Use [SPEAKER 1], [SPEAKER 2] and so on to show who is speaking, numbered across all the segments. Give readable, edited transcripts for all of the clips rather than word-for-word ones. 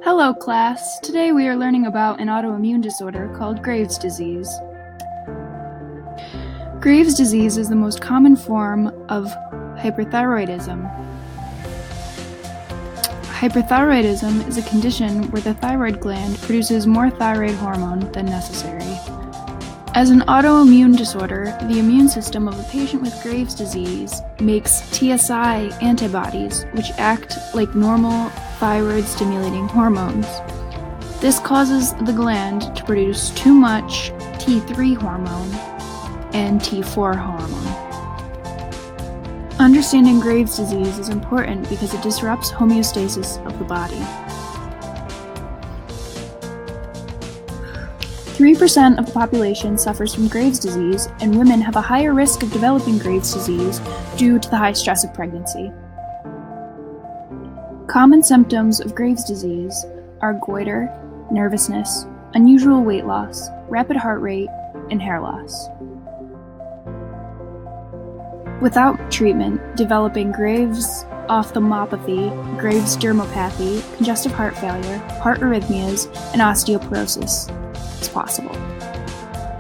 [SPEAKER 1] Hello, class. Today we are learning about an autoimmune disorder called Graves' disease. Graves' disease is the most common form of hyperthyroidism. Hyperthyroidism is a condition where the thyroid gland produces more thyroid hormone than necessary. As an autoimmune disorder, the immune system of a patient with Graves' disease makes TSI antibodies, which act like normal thyroid-stimulating hormones. This causes the gland to produce too much T3 hormone and T4 hormone. Understanding Graves' disease is important because it disrupts homeostasis of the body. 3% of the population suffers from Graves' disease, and women have a higher risk of developing Graves' disease due to the high stress of pregnancy. Common symptoms of Graves' disease are goiter, nervousness, unusual weight loss, rapid heart rate, and hair loss. Without treatment, developing Graves' ophthalmopathy, Graves' dermopathy, congestive heart failure, heart arrhythmias, and osteoporosis is possible.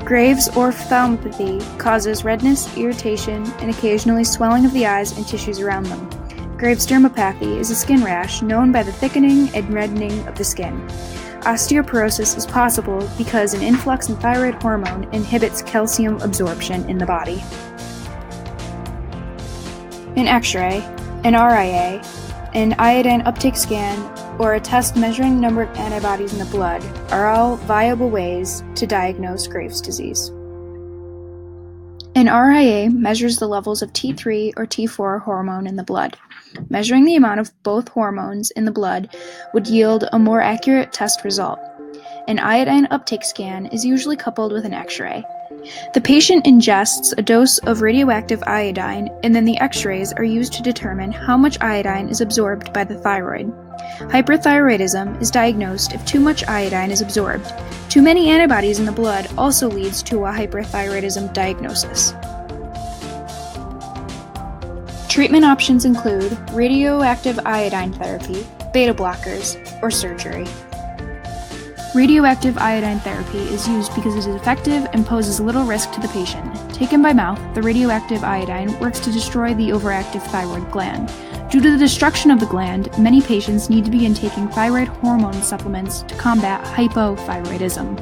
[SPEAKER 1] Graves' ophthalmopathy causes redness, irritation, and occasionally swelling of the eyes and tissues around them. Graves' dermopathy is a skin rash known by the thickening and reddening of the skin. Osteoporosis is possible because an influx in thyroid hormone inhibits calcium absorption in the body. An X-ray, an RIA, an iodine uptake scan, or a test measuring the number of antibodies in the blood are all viable ways to diagnose Graves' disease. An RIA measures the levels of T3 or T4 hormone in the blood. Measuring the amount of both hormones in the blood would yield a more accurate test result. An iodine uptake scan is usually coupled with an X-ray. The patient ingests a dose of radioactive iodine, and then the X-rays are used to determine how much iodine is absorbed by the thyroid. Hyperthyroidism is diagnosed if too much iodine is absorbed. Too many antibodies in the blood also leads to a hyperthyroidism diagnosis. Treatment options include radioactive iodine therapy, beta blockers, or surgery. Radioactive iodine therapy is used because it is effective and poses little risk to the patient. Taken by mouth, the radioactive iodine works to destroy the overactive thyroid gland. Due to the destruction of the gland, many patients need to begin taking thyroid hormone supplements to combat hypothyroidism.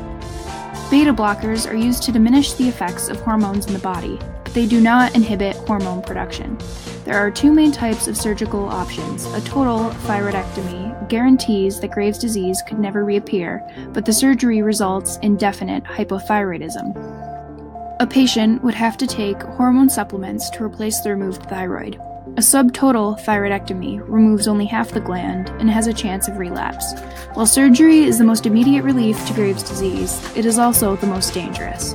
[SPEAKER 1] Beta blockers are used to diminish the effects of hormones in the body, but they do not inhibit hormone production. There are two main types of surgical options. A total thyroidectomy guarantees that Graves' disease could never reappear, but the surgery results in definite hypothyroidism. A patient would have to take hormone supplements to replace the removed thyroid. A subtotal thyroidectomy removes only half the gland and has a chance of relapse. While surgery is the most immediate relief to Graves' disease, it is also the most dangerous.